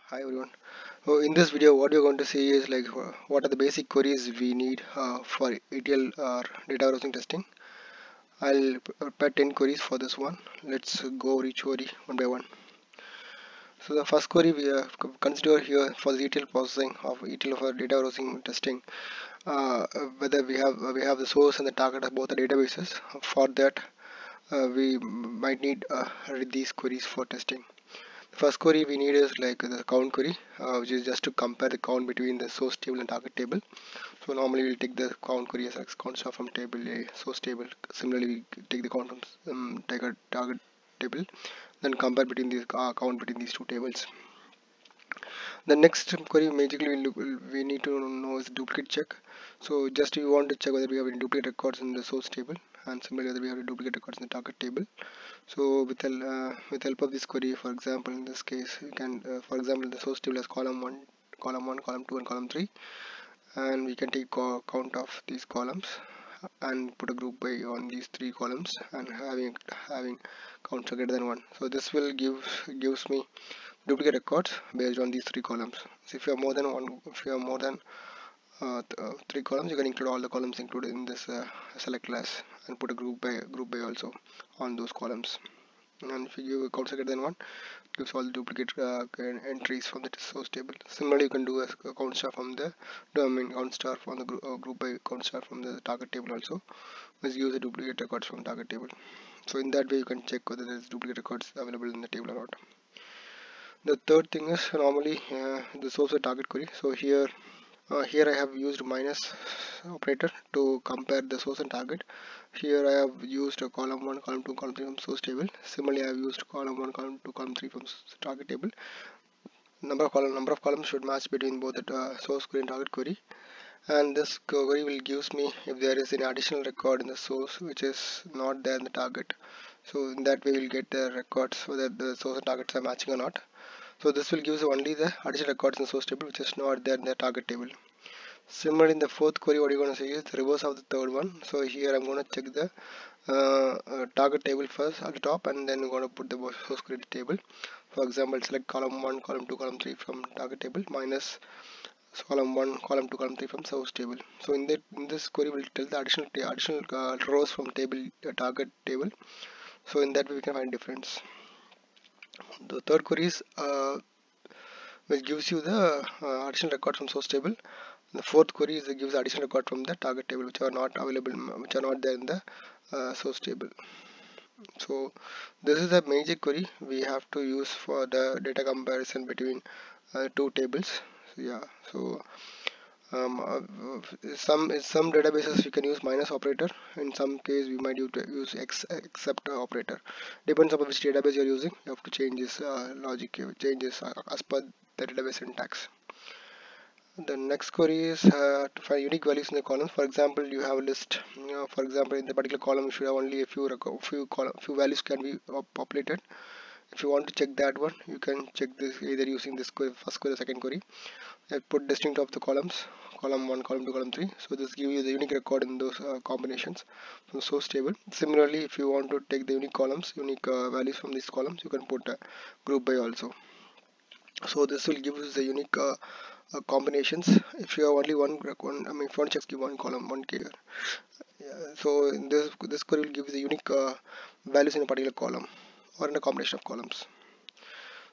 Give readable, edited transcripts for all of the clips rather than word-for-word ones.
Hi everyone. So in this video, what you're going to see is like what are the basic queries we need for ETL or data warehousing testing. I'll prepare 10 queries for this one. Let's go over each query one by one. So the first query we consider here for the ETL processing of ETL for data warehousing testing, whether we have the source and the target of both the databases. For that, we might need read these queries for testing. First query we need is like the count query, which is just to compare the count between the source table and target table. So normally we'll take the count query as count star from table A, source table. Similarly, we take the count from take a target table, then compare between these count between these two tables. The next query magically we need to know is duplicate check. So just you want to check whether we have any duplicate records in the source table, and similarly whether we have any duplicate records in the target table. So with help of this query, for example, in this case, we can, for example, the source table has column 1, column 2, and column 3, and we can take count of these columns and put a group by on these three columns and having counts are greater than 1. So this will gives me duplicate records based on these three columns. So if you have more than one, if you have more than three columns, you can include all the columns included in this select class and put a group by also on those columns. And if you give a count greater than 1, gives all the duplicate entries from the source table. Similarly, you can do a count star from the domain count star from the group by count star from the target table also, which gives the duplicate records from target table. So in that way you can check whether there is duplicate records available in the table or not. The third thing is normally the source of target query. So here I have used minus operator to compare the source and target. Here I have used a column 1, column 2, column 3 from source table. Similarly, I have used column 1, column 2, column 3 from target table. Number of columns should match between both the source query and target query. And this query will gives me if there is any additional record in the source which is not there in the target. So in that way we'll get the records whether the source and targets are matching or not. So this will give us only the additional records in the source table which is not there in the target table. Similarly, in the fourth query, what you're going to see is the reverse of the third one. So here I'm going to check the target table first at the top, and then we're going to put the source query table. For example, select column 1, column 2, column 3 from target table minus column 1, column 2, column 3 from source table. So in this query will tell the additional rows from table target table. So in that way we can find difference. The third query is which gives you the additional record from source table. The fourth query is gives additional record from the target table which are not available, which are not there in the source table. So this is a major query we have to use for the data comparison between two tables. So yeah, so some databases we can use minus operator. In some case we might use except operator. Depends on which database you're using. You have to change this logic, changes as per the database syntax. The next query is to find unique values in the columns. For example, you have a list. For example, in the particular column, you should have only a few values can be populated. If you want to check that one, you can check this either using this query, first query or second query. Put distinct of the columns, column 1, column 2, column 3. So this gives you the unique record in those combinations from the source table. Similarly, if you want to take the unique columns, unique values from these columns, you can put a group by also. So this will give us the unique combinations. If you have only one, I mean, if you want to give one column, one key. So in this query will give you the unique values in a particular column or in a combination of columns.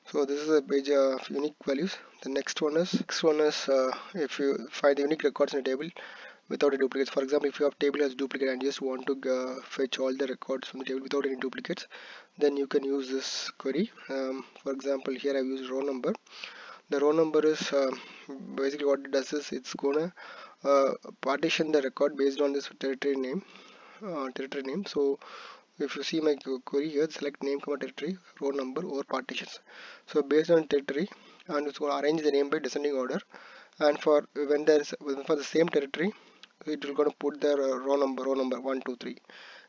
So this is a page of unique values. The next one is if you find the unique records in a table without a duplicate. For example, if you have table as duplicate and you just want to fetch all the records from the table without any duplicates, then you can use this query. For example, here I've used row number. The row number is basically what it does is it's gonna partition the record based on this territory name. So if you see my query here, select name, territory, row number over partitions. So based on territory, and it's going to arrange the name by descending order. And for for the same territory, it will going to put the row number 1, 2, 3.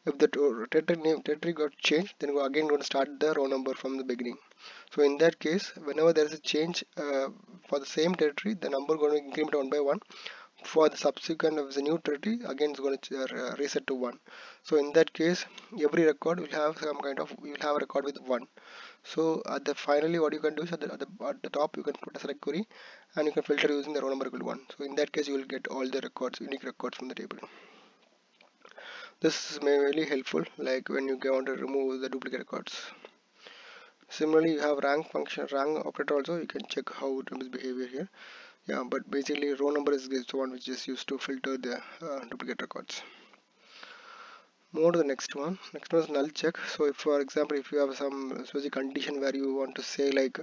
If the territory got changed, then we're again going to start the row number from the beginning. So in that case, whenever there is a change for the same territory, the number going to increment 1 by 1. For the subsequent of the new tree, again it's going to reset to 1. So in that case, every record will have some kind of, you will have a record with 1. So at the finally what you can do is at the top you can put a select query and you can filter using the row number equal to 1. So in that case you will get all the records, unique records from the table. This is really helpful like when you want to remove the duplicate records. Similarly, you have rank function, rank operator also. You can check how it is behavior here. Yeah, but basically row number is the one which is used to filter the duplicate records. Move on to the next one. Next one is null check. So if for example if you have some specific condition where you want to say like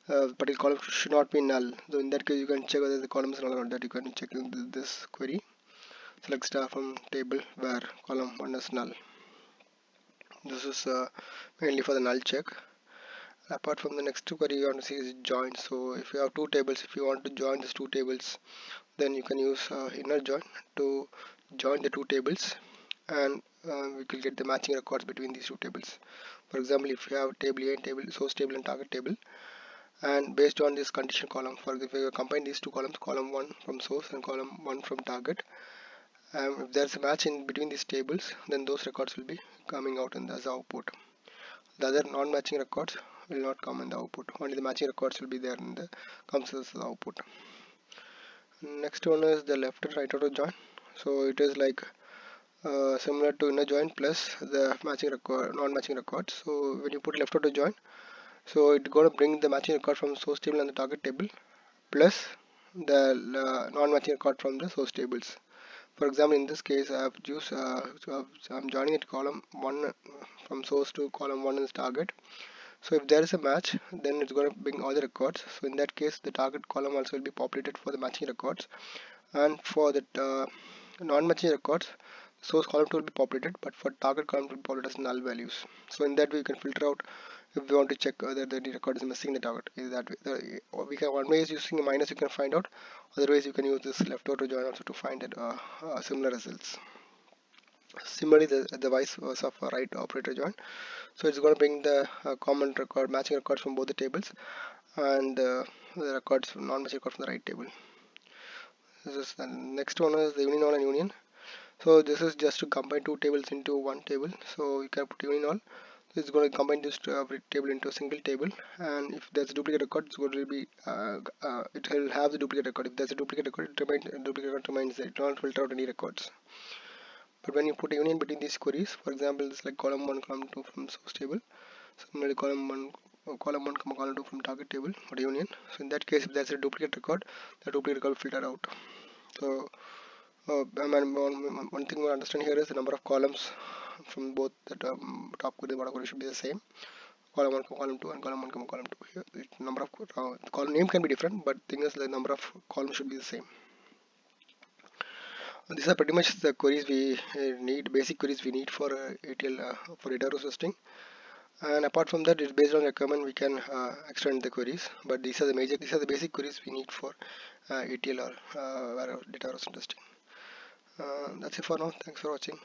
particular column should not be null, so in that case you can check whether the column is null or not. That you can check in this query. Select star from table where column 1 is null. This is mainly for the null check. Apart from the next query you want to see is join. So if you have two tables, if you want to join these two tables, then you can use inner join to join the two tables, and we will get the matching records between these two tables. For example, if you have table A and table source table and target table, and based on this condition column, for example, if you combine these two columns, column 1 from source and column 1 from target, if there's a match in between these tables, then those records will be coming out in as output. The other non-matching records will not come in the output. Only the matching records will be there in the comes as the output. Next one is the left and right auto join. So it is like similar to inner join plus the matching record, non-matching records. So when you put left auto join, so it's going to bring the matching record from the source table and the target table plus the non-matching record from the source tables. For example, in this case, I have used I'm joining it column 1 from source to column 1 is target. So if there is a match, then it's going to bring all the records. So in that case, the target column also will be populated for the matching records, and for the non-matching records, source column will be populated, but for target column will be populated as null values. So in that way, you can filter out if we want to check whether the record is missing the target. Is that way? We can one way is using a minus. You can find out. Otherwise, you can use this left auto join also to find it, similar results. Similarly, the vice versa for right operator join. So it's going to bring the common record, matching records from both the tables, and the records, non-matching records from the right table. This is the next one is the union all and union. So this is just to combine two tables into one table. So you can put union all. It's going to combine this table into a single table, and if there's a duplicate record, it's going to be it will have the duplicate record. If there's a duplicate record, duplicate record remains there. It will not filter out any records. But when you put a union between these queries, for example, it's like column 1, column 2 from source table. Similarly, column 1, column 2 from target table or union. So in that case, if there's a duplicate record, the duplicate record will filter out. So one thing we understand here is the number of columns from both the top query and bottom query should be the same. Column 1, column 2, and column 1, column 2. Here, the number of column name can be different, but thing is the number of columns should be the same. These are pretty much the queries we need, basic queries we need for ETL for database hosting. And apart from that, it's based on requirement we can extend the queries. But these are the basic queries we need for ETL or database hosting testing. That's it for now. Thanks for watching.